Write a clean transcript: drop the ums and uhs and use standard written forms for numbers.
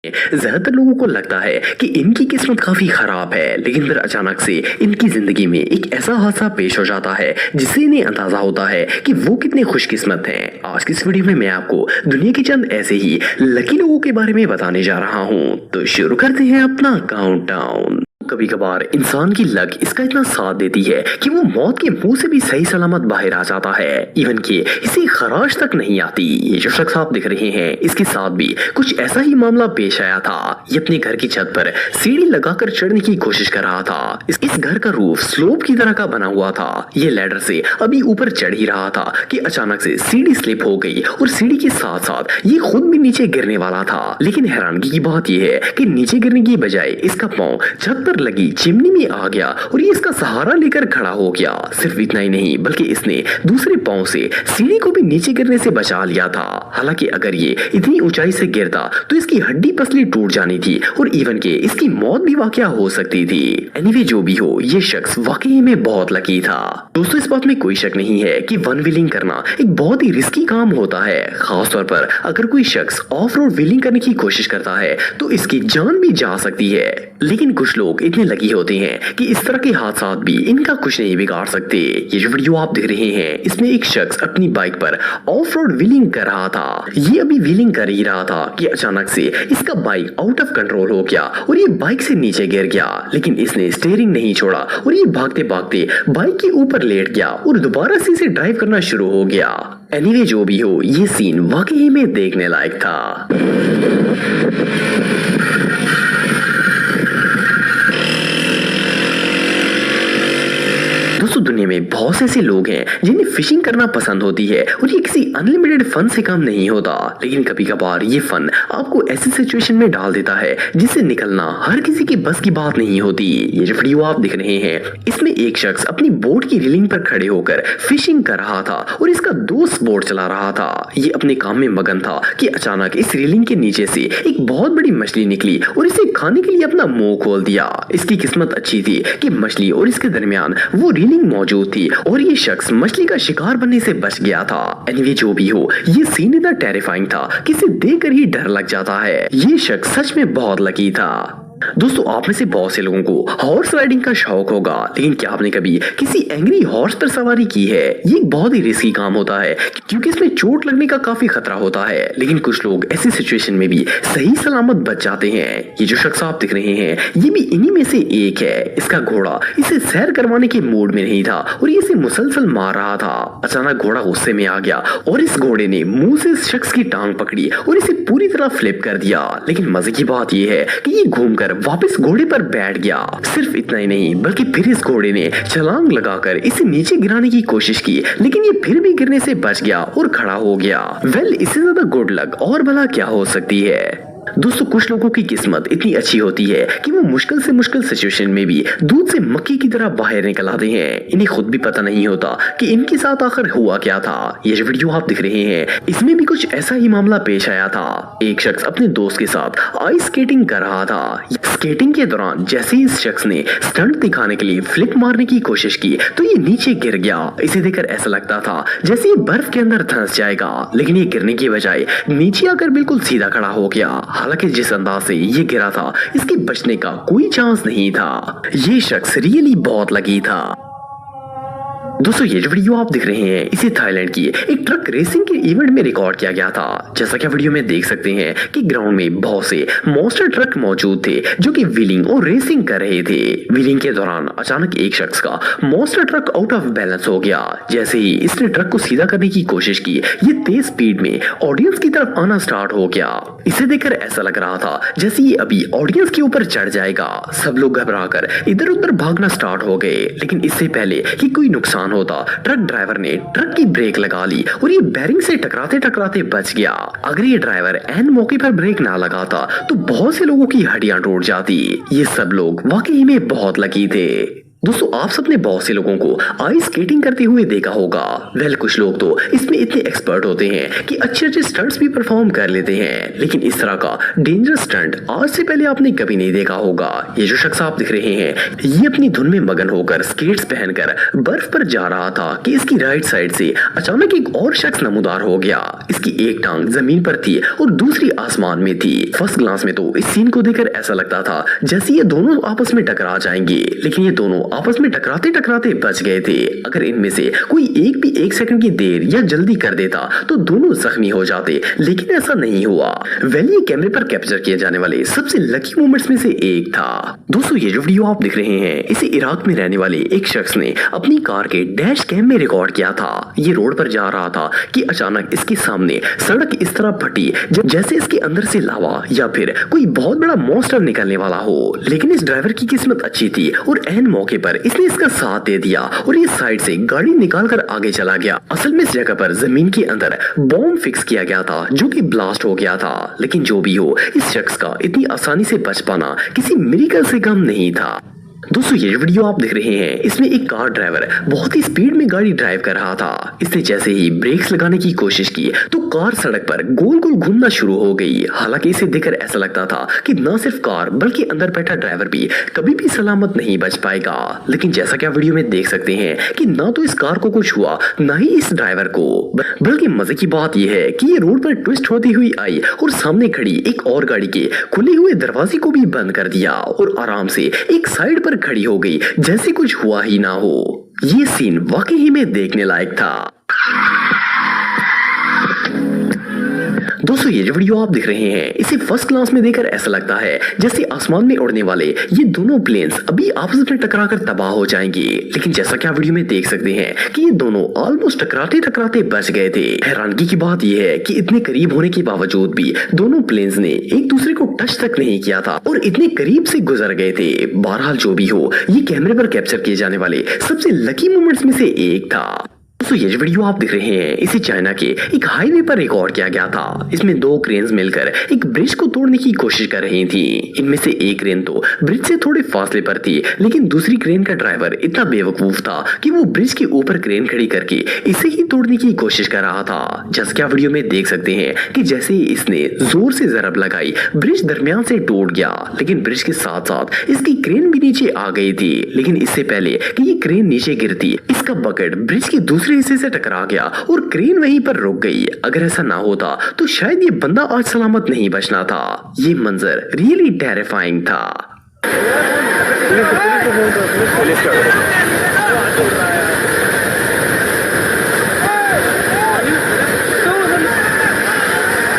ज्यादातर लोगों को लगता है कि इनकी किस्मत काफी खराब है, लेकिन फिर अचानक से इनकी जिंदगी में एक ऐसा हादसा पेश हो जाता है जिससे इन्हें अंदाजा होता है कि वो कितने खुशकिस्मत हैं। आज की इस वीडियो में मैं आपको दुनिया के चंद ऐसे ही लकी लोगों के बारे में बताने जा रहा हूँ। तो शुरू करते हैं अपना काउंटडाउन। कभी कभार इंसान की लक इसका इतना साथ देती है कि वो मौत के मुंह से भी सही सलामत बाहर आ जाता है, इवन कि इसे खराश तक नहीं आती। ये जो शख्स आप दिख रहे हैं, इसके साथ भी कुछ ऐसा ही मामला पेश आया था। ये अपने घर की छत पर सीढ़ी लगाकर चढ़ने की कोशिश कर रहा था। इस घर का रूफ स्लोप की तरह का बना हुआ था। ये लैडर से अभी ऊपर चढ़ ही रहा था कि अचानक से सीढ़ी स्लिप हो गई और सीढ़ी के साथ साथ ये खुद भी नीचे गिरने वाला था। लेकिन हैरानगी की बात यह है कि नीचे गिरने की बजाय इसका पांव छत पर लगी चिमनी में आ गया और ये इसका सहारा लेकर खड़ा हो गया। सिर्फ इतना ही नहीं बल्कि इसने दूसरे पांव से सीढ़ी को भी नीचे गिरने से बचा लिया था। हालांकि अगर ये इतनी ऊंचाई से गिरता तो इसकी हड्डी पसली टूट जानी थी और इवन के इसकी मौत भी वाकया हो सकती थी। एनीवे जो भी हो, ये शख्स वाकई में बहुत लकी था। दोस्तों इस बात में कोई शक नहीं है कि वन व्हीलिंग करना एक बहुत ही रिस्की काम होता है। खासतौर पर अगर कोई शख्स ऑफ रोड व्हीलिंग करने की कोशिश करता है तो इसकी जान भी जा सकती है। लेकिन कुछ लोग इतने लकी होते हैं कि इस तरह के हादसा भी इनका कुछ नहीं बिगाड़ सकते। ये जो वीडियो आप देख रहे हैं, इसमें एक शख्स अपनी बाइक पर ऑफ रोड व्हीलिंग कर रहा था। ये अभी व्हीलिंग कर ही रहा था कि अचानक से इसका बाइक आउट ऑफ कंट्रोल हो गया और ये बाइक से नीचे गिर गया। लेकिन इसने स्टीयरिंग नहीं छोड़ा और ये भागते भागते बाइक के ऊपर लेट गया और दोबारा से इसे ड्राइव करना शुरू हो गया। एनीवे जो भी हो, ये सीन वाकई में देखने लायक था। दोस्तों दुनिया में बहुत से ऐसे लोग हैं जिन्हें फिशिंग करना पसंद होती है और ये किसी अनलिमिटेड फन से कम नहीं होता। लेकिन कभी कभार ये फन आपको ऐसी सिचुएशन में डाल देता है जिससे निकलना हर किसी की बस की बात नहीं होती। ये जो वीडियो आप दिख रहे हैं, इसमें एक शख्स अपनी बोट की रेलिंग पर खड़े होकर फिशिंग कर रहा था और इसका दोस्त बोट चला रहा था। ये अपने काम में मगन था कि अचानक इस रेलिंग के नीचे से एक बहुत बड़ी मछली निकली और इसे खाने के लिए अपना मुंह खोल दिया। इसकी किस्मत अच्छी थी कि मछली और इसके दरमियान वो मौजूद थी और ये शख्स मछली का शिकार बनने से बच गया था। एनीवे जो भी हो, ये सीन इतना टेरिफाइंग था कि इसे देखकर ही डर लग जाता है। ये शख्स सच में बहुत लकी था। दोस्तों आप में से बहुत से लोगों को हॉर्स राइडिंग का शौक होगा, लेकिन क्या आपने कभी किसी एंग्री हॉर्स पर सवारी की है? ये एक बहुत ही रिस्की काम होता है क्योंकि इसमें चोट लगने का काफी खतरा होता है। लेकिन कुछ लोग ऐसी सिचुएशन में भी सही सलामत बच जाते हैं। ये जो शख्स आप दिख रहे हैं, ये भी इन्हीं में से एक है। इसका घोड़ा इसे सैर करवाने के मूड में नहीं था और ये इसे मुसलसल मार रहा था। अचानक घोड़ा गुस्से में आ गया और इस घोड़े ने मुंह से इस शख्स की टांग पकड़ी और इसे पूरी तरह फ्लिप कर दिया। लेकिन मजे की बात यह है कि ये घूमकर वापस घोड़े पर बैठ गया। सिर्फ इतना ही नहीं बल्कि फिर इस घोड़े ने छलांग लगाकर इसे नीचे गिराने की कोशिश की, लेकिन ये फिर भी गिरने से बच गया और खड़ा हो गया। वेल इससे ज्यादा गुड लक और भला क्या हो सकती है। दोस्तों कुछ लोगों की किस्मत इतनी अच्छी होती है कि वो मुश्किल से मुश्किल सिचुएशन में भी दूध से मक्खी की तरह बाहर निकल आते हैं। इन्हें खुद भी पता नहीं होता कि इनके साथ आखिर हुआ क्या था। ये जो वीडियो आप दिख रहे हैं, इसमें भी कुछ ऐसा ही मामला पेश आया था। एक शख्स अपने दोस्त के साथ आइस स्केटिंग कर रहा था। स्केटिंग के दौरान जैसे ही इस शख्स ने स्टंट दिखाने के लिए फ्लिप मारने की कोशिश की तो ये नीचे गिर गया। इसे देखकर ऐसा लगता था जैसे ये बर्फ के अंदर धंस जाएगा, लेकिन ये गिरने की बजाय नीचे आकर बिल्कुल सीधा खड़ा हो गया। हालांकि जिस अंदाज से ये गिरा था, इसके बचने का कोई चांस नहीं था। ये शख्स रियली बहुत लकी था। दोस्तों ये जो वीडियो आप दिख रहे हैं, इसे थाईलैंड की एक ट्रक रेसिंग के इवेंट में रिकॉर्ड किया गया था। जैसा कि वीडियो में देख सकते हैं कि ग्राउंड में बहुत से मॉन्स्टर ट्रक मौजूद थे जो कि व्हीलिंग और रेसिंग कर रहे थे। व्हीलिंग के दौरान अचानक एक शख्स का monster truck out of balance हो गया। जैसे ही इसने ट्रक को सीधा करने की कोशिश की, ये तेज स्पीड में ऑडियंस की तरफ आना स्टार्ट हो गया। इसे देखकर ऐसा लग रहा था जैसे ये अभी ऑडियंस के ऊपर चढ़ जाएगा। सब लोग घबराकर इधर उधर भागना स्टार्ट हो गए, लेकिन इससे पहले कि कोई नुकसान होता, ट्रक ड्राइवर ने ट्रक की ब्रेक लगा ली और ये बैरिंग से टकराते टकराते बच गया। अगर ये ड्राइवर एन मौके पर ब्रेक ना लगाता तो बहुत से लोगों की हड्डियां टूट जाती। ये सब लोग वाकई में बहुत लकी थे। दोस्तों आप सबने बहुत से लोगों को आइस स्केटिंग करते हुए देखा होगा। वेल कुछ लोग तो इसमें इतने एक्सपर्ट होते हैं कि अच्छे अच्छे स्टंट्स भी परफॉर्म कर लेते हैं, लेकिन इस तरह का डेंजरस स्टंट आज से पहले आपने कभी नहीं देखा होगा। ये जो शख्स आप दिख रहे हैं ये अपनी धुन में मगन होकर स्केट्स पहनकर बर्फ पर जा रहा था कि इसकी राइट साइड से अचानक एक और शख्स नमूदार हो गया। इसकी एक टांग जमीन पर थी और दूसरी आसमान में थी। फर्स्ट ग्लांस में तो इस सीन को देखकर ऐसा लगता था जैसे ये दोनों आपस में टकरा जाएंगे, लेकिन ये दोनों आपस में टकराते टकराते बच गए थे। अगर इनमें से कोई एक भी 1 सेकंड की देर या जल्दी कर देता तो दोनों जख्मी हो जाते, लेकिन ऐसा नहीं हुआ। वेल ये कैमरे पर कैप्चर किए जाने वाले सबसे लकी मोमेंट्स में से एक था। दोस्तों ये जो वीडियो आप दिख रहे हैं इसे इराक में रहने वाले एक शख्स ने अपनी कार के डैश कैम में रिकॉर्ड किया था। ये रोड पर जा रहा था कि अचानक इसके सामने सड़क इस तरह फटी जैसे इसके अंदर से लावा या फिर कोई बहुत बड़ा मॉन्स्टर निकलने वाला हो। लेकिन इस ड्राइवर की किस्मत अच्छी थी और ऐन मौके पर इसने इसका साथ दे दिया और ये साइड से गाड़ी निकालकर आगे चला गया। असल में इस जगह पर जमीन के अंदर बॉम्ब फिक्स किया गया था जो कि ब्लास्ट हो गया था। लेकिन जो भी हो इस शख्स का इतनी आसानी से बच पाना किसी मिरेकल से कम नहीं था। दोस्तों ये वीडियो आप देख रहे हैं इसमें एक कार ड्राइवर बहुत ही स्पीड में गाड़ी ड्राइव कर रहा था। इसने जैसे ही ब्रेक्स लगाने की कोशिश की तो कार सड़क पर गोल गोल घूमना शुरू हो गई। हालांकि इसे देखकर ऐसा लगता था कि न सिर्फ कार बल्कि अंदर बैठा ड्राइवर भी कभी भी सलामत नहीं बच पाएगा। लेकिन जैसा कि आप वीडियो में देख सकते हैं कि ना तो इस कार को कुछ हुआ ना ही इस ड्राइवर को। बल्कि मजे की बात यह है कि ये रोड पर ट्विस्ट होती हुई आई और सामने खड़ी एक और गाड़ी के खुले हुए दरवाजे को भी बंद कर दिया और आराम से एक साइड पर खड़ी हो गई जैसे कुछ हुआ ही ना हो। ये सीन वाकई में देखने लायक था। दोस्तों ये जो वीडियो आप देख रहे हैं इसे फर्स्ट क्लास में देखकर ऐसा लगता है जैसे आसमान में उड़ने वाले ये दोनों प्लेन्स अभी आपस में टकराकर तबाह हो जाएंगे। लेकिन जैसा कि आप वीडियो में देख सकते हैं कि ये दोनों ऑलमोस्ट टकराते टकराते बच गए थे। हैरानगी की बात यह है कि इतने करीब होने के बावजूद भी दोनों प्लेन्स ने एक दूसरे को टच तक नहीं किया था और इतने करीब से गुजर गए थे। बहरहाल जो भी हो ये कैमरे पर कैप्चर किए जाने वाले सबसे लकी मोमेंट्स में से एक था। दोस्तों ये जो वीडियो आप देख रहे हैं इसे चाइना के एक हाईवे पर रिकॉर्ड किया गया था। इसमें 2 क्रेन्स मिलकर एक ब्रिज को तोड़ने की कोशिश कर रही थी। इनमें से एक क्रेन तो ब्रिज से थोड़े फासले पर थी, लेकिन दूसरी क्रेन का ड्राइवर इतना बेवकूफ था कि वो ब्रिज के ऊपर क्रेन खड़ी करके इसे ही तोड़ने की कोशिश कर रहा था। जैसा कि आप वीडियो में देख सकते हैं कि जैसे ही इसने जोर से जरब लगाई ब्रिज दरमियान से टूट गया, लेकिन ब्रिज के साथ साथ इसकी क्रेन भी नीचे आ गई थी। लेकिन इससे पहले कि ये क्रेन नीचे गिरती इसका बकेट ब्रिज की दूसरी हिस्से से टकरा गया और क्रेन वहीं पर रुक गई। अगर ऐसा ना होता तो शायद ये बंदा आज सलामत नहीं बचना था। ये मंजर रियली टेरिफाइंग था।